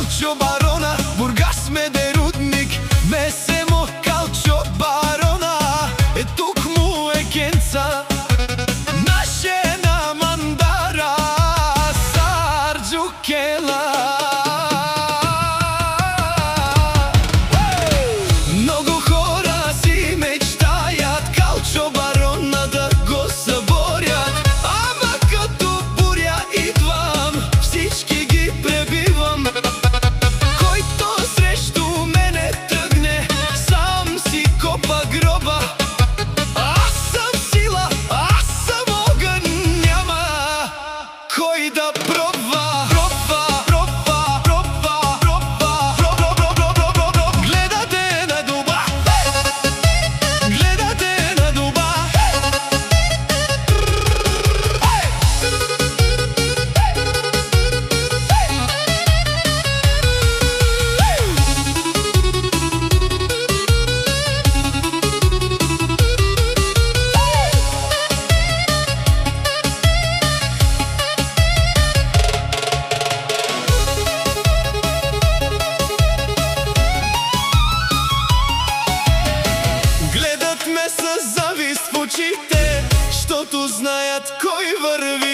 Калчо барона, Бургас меде рудник, месемо калчо барона, тук му е кенца, наше на мандара, Сарджу кела. Много хора си мечтаят калчо барона да го съборят, ама като буря идвам, всички ги пребивам. Който срещу мене тръгне, сам си копа гроба. Аз съм сила, аз съм огън, няма кой да пробва. Гледате на дуба, гледате на дуба. Гледат ме със завист в очите, щото знаят кой върви.